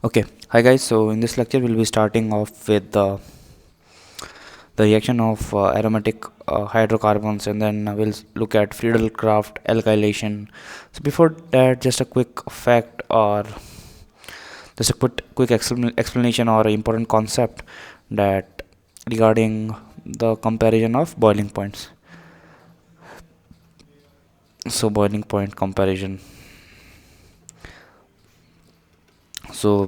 Okay, hi guys. So in this lecture, we'll be starting off with the reaction of aromatic hydrocarbons, and then we'll look at Friedel-Crafts alkylation. So before that, just a quick fact or just a quick explanation or important concept that regarding the comparison of boiling points. So boiling point comparison. So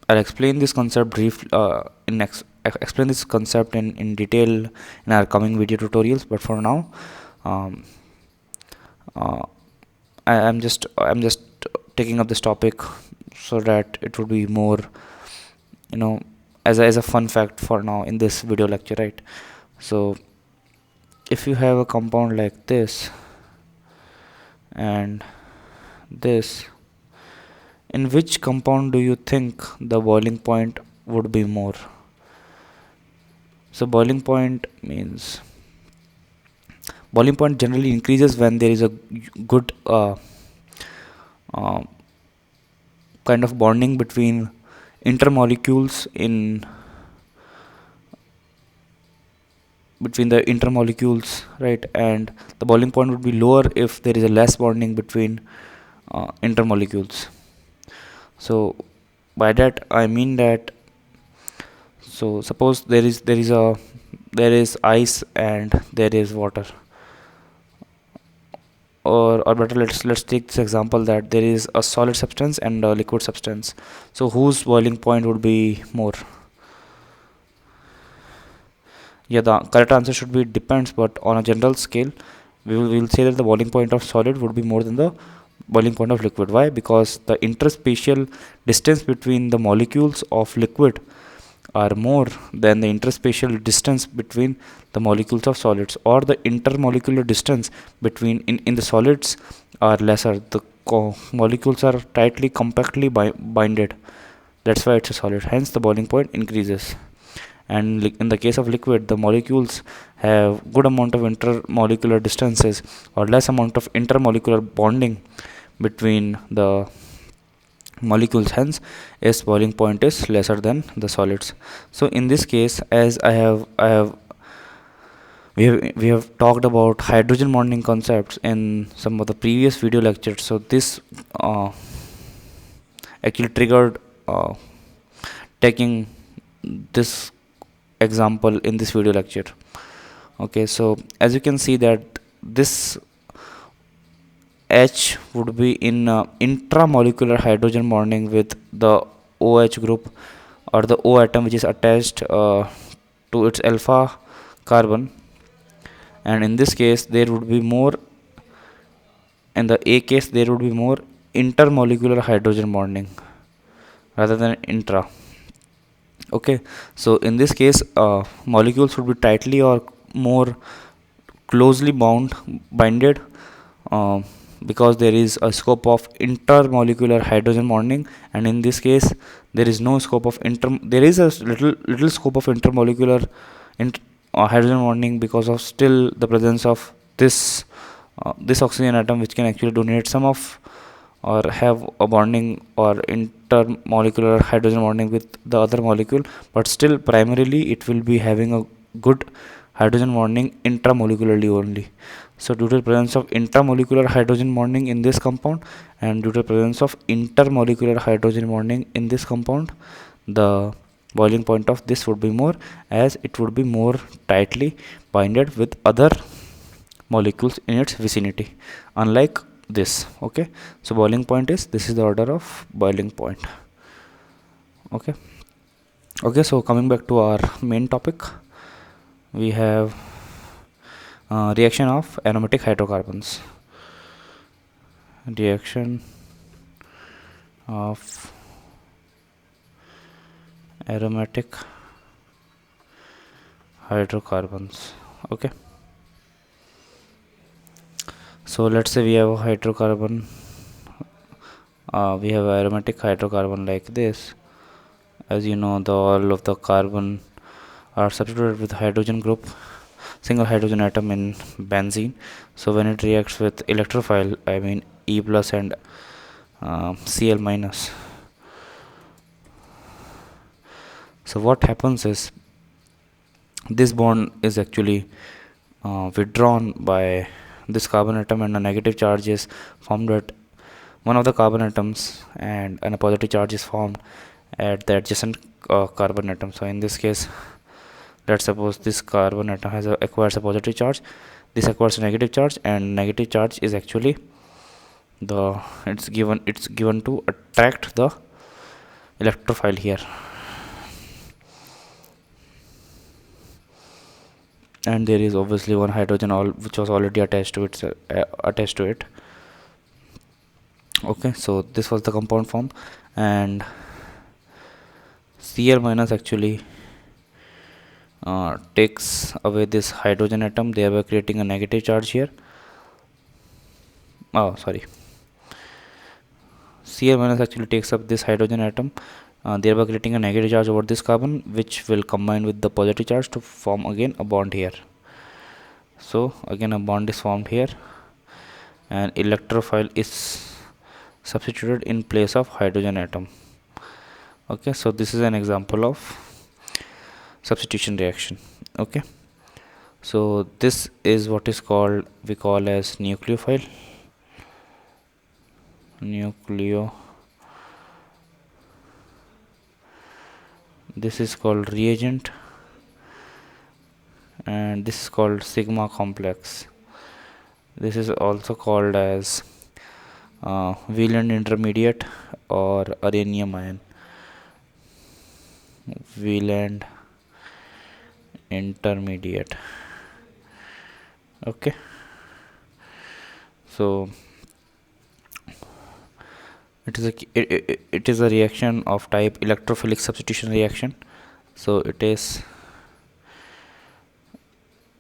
I'll explain this concept explain this concept in detail in our coming video tutorials. But for now, um, uh, I'm just taking up this topic so that it would be more, as a fun fact for now in this video lecture, right? So if you have a compound like this and this, in which compound do you think the boiling point would be more? So boiling point generally increases when there is a good uh, kind of bonding between intermolecules between the intermolecules, right? And the boiling point would be lower if there is a less bonding between intermolecules. So by that I mean that, so suppose there is ice and there is water, or better, let's take this example that there is a solid substance and a liquid substance. So whose boiling point would be more? Yeah, the correct answer should be depends, but on a general scale we will say that the boiling point of solid would be more than the boiling point of liquid. Why? Because the interspatial distance between the molecules of liquid are more than the interspatial distance between the molecules of solids, or the intermolecular distance between in the solids are lesser. The molecules are tightly compactly binded. That's why it's a solid, hence the boiling point increases. And in the case of liquid, the molecules have good amount of intermolecular distances or less amount of intermolecular bonding between the molecules, hence its boiling point is lesser than the solids. So in this case, as we have talked about hydrogen bonding concepts in some of the previous video lectures. So this actually triggered taking this example in this video lecture. Okay, so as you can see that this H would be in intramolecular hydrogen bonding with the OH group, or the O atom, which is attached to its alpha carbon. And in this case there would be more, in the A case there would be more intermolecular hydrogen bonding rather than intra. Okay, so in this case molecules would be tightly or more closely binded because there is a scope of intermolecular hydrogen bonding, and in this case there is no scope of there is a little scope of intermolecular hydrogen bonding because of still the presence of this oxygen atom, which can actually donate some of or have a bonding or intermolecular hydrogen bonding with the other molecule, but still primarily it will be having a good hydrogen bonding intramolecularly only. So due to the presence of intramolecular hydrogen bonding in this compound and due to the presence of intermolecular hydrogen bonding in this compound, the boiling point of this would be more, as it would be more tightly binded with other molecules in its vicinity, unlike this. Okay, so boiling point is, this is the order of boiling point. Okay, so coming back to our main topic, we have reaction of aromatic hydrocarbons. Reaction of aromatic hydrocarbons. Okay, so let's say we have a hydrocarbon, we have aromatic hydrocarbon like this. As you know, all of the carbon are substituted with hydrogen group, single hydrogen atom in benzene. So when it reacts with electrophile, I mean E plus and Cl minus, So what happens is this bond is actually withdrawn by this carbon atom, and a negative charge is formed at one of the carbon atoms, and a positive charge is formed at the adjacent carbon atom. So in this case, let's suppose this carbon atom acquires a positive charge, this acquires a negative charge, and negative charge is actually it's given to attract the electrophile here, and there is obviously one hydrogen which was already attached to it. Okay, so this was the compound form, and Cl minus actually takes away this hydrogen atom, thereby creating a negative charge here. Cl minus actually takes up this hydrogen atom, thereby creating a negative charge over this carbon, which will combine with the positive charge to form again a bond here. So again a bond is formed here, and electrophile is substituted in place of hydrogen atom. Okay, so this is an example of substitution reaction. Okay, so this is what is called, we call as nucleophile. This is called reagent, and this is called sigma complex. This is also called as Wieland intermediate or uranium ion. Wieland intermediate. Okay, so it is a reaction of type electrophilic substitution reaction. So it is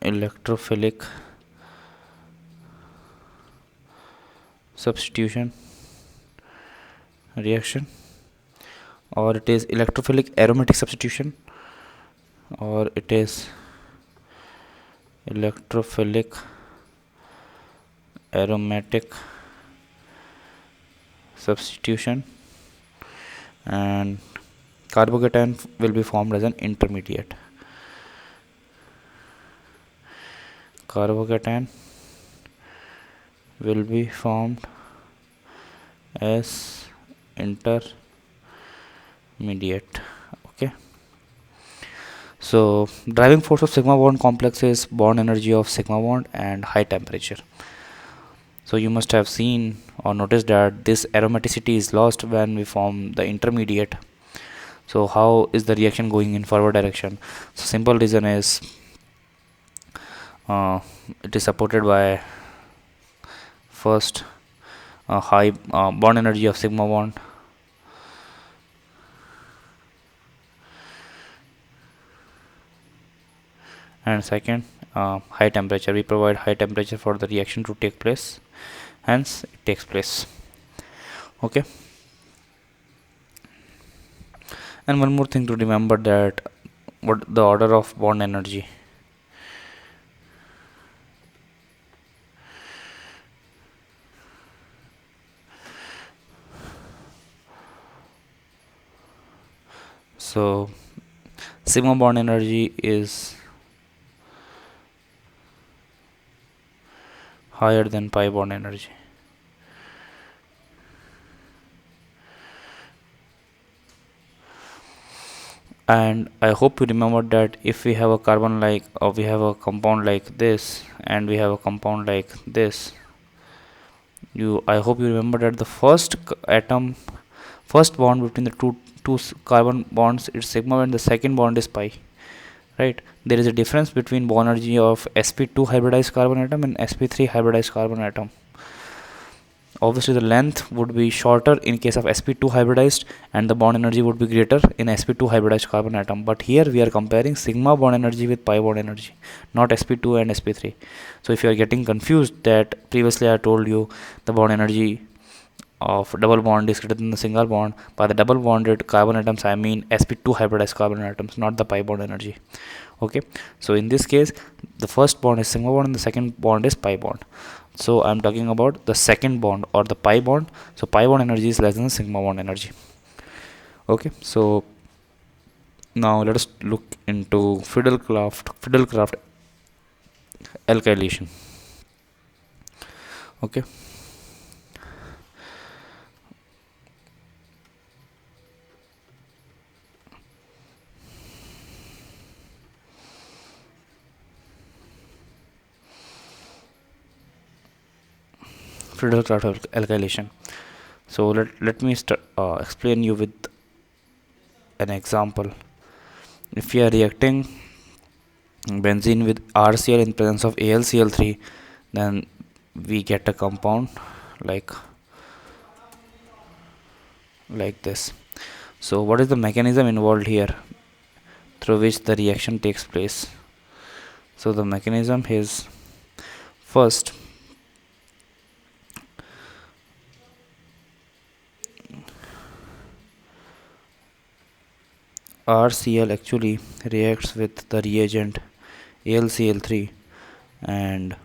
electrophilic substitution reaction, or it is electrophilic aromatic substitution, or it is electrophilic aromatic substitution, and carbocation will be formed as an intermediate. Carbocation will be formed as intermediate. Okay, so driving force of sigma bond complex is bond energy of sigma bond and high temperature. So you must have seen or noticed that this aromaticity is lost when we form the intermediate. So how is the reaction going in forward direction? So simple reason is it is supported by first high bond energy of sigma bond, and second high temperature. We provide high temperature for the reaction to take place, hence it takes place. Okay, and one more thing to remember, that what the order of bond energy. So sigma bond energy is higher than pi bond energy. And I hope you remember that if we have a carbon like, or we have a compound like this, and we have a compound like this, I hope you remember that the first bond between the two carbon bonds is sigma, and the second bond is pi, right? There is a difference between bond energy of sp2 hybridized carbon atom and sp3 hybridized carbon atom. Obviously the length would be shorter in case of sp2 hybridized, and the bond energy would be greater in sp2 hybridized carbon atom. But here we are comparing sigma bond energy with pi bond energy, not sp2 and sp3. So if you are getting confused, that previously I told you the bond energy of double bond is greater than the single bond. By the double bonded carbon atoms I mean sp2 hybridized carbon atoms, not the pi bond energy. Okay, so in this case the first bond is sigma bond and the second bond is pi bond. So I'm talking about the second bond, or the pi bond. So pi bond energy is less than the sigma bond energy. Okay, so Now let us look into Fiddlecraft alkylation. Okay. Fiddlecraft alkylation. So let me explain you with an example. If we are reacting benzene with RCl in presence of AlCl3, then we get a compound like this. So what is the mechanism involved here through which the reaction takes place? So the mechanism is, first, RCl actually reacts with the reagent AlCl3, and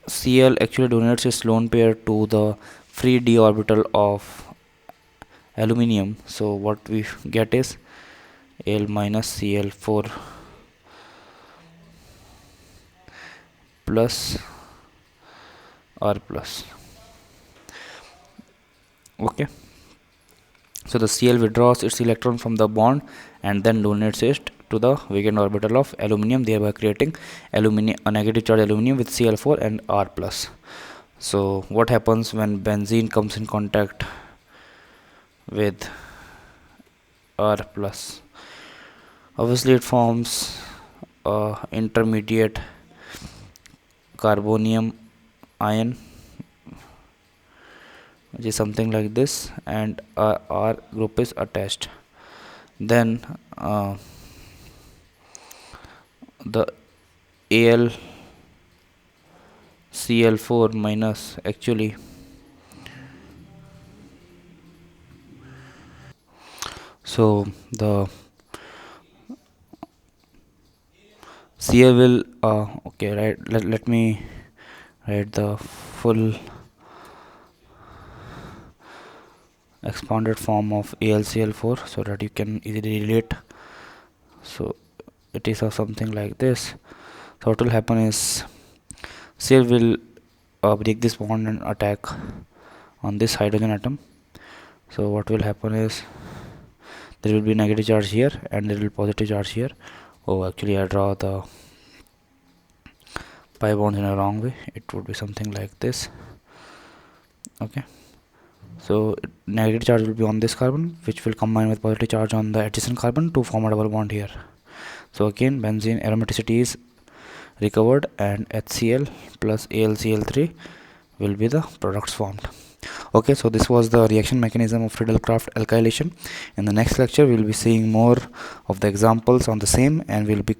Cl actually donates its lone pair to the free d orbital of aluminium. So what we get is Al minus Cl4 plus R plus. Okay. So the Cl withdraws its electron from the bond and then donates it to the vacant orbital of aluminium, thereby creating a negative charge aluminium with Cl4 and R plus. So what happens when benzene comes in contact with R plus? Obviously it forms intermediate carbonium ion, which is something like this, and R group is attached. Then the AlCl4 minus actually so the Cl will okay, right, let me write the full expanded form of AlCl4 so that you can easily relate. So it is something like this. So what will happen is Cl will break this bond and attack on this hydrogen atom. So what will happen is there will be negative charge here and there will be positive charge here. Oh, actually I draw the pi bonds in a wrong way. It would be something like this. Okay. So negative charge will be on this carbon, which will combine with positive charge on the adjacent carbon to form a double bond here. So again, benzene aromaticity is recovered and HCl plus AlCl3 will be the products formed. Okay, so this was the reaction mechanism of Fiddlecraft alkylation. In the next lecture, we will be seeing more of the examples on the same, and we will be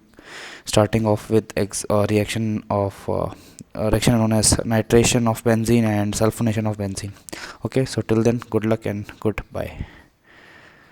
starting off with reaction known as nitration of benzene and sulfonation of benzene. Okay, so till then, good luck and goodbye.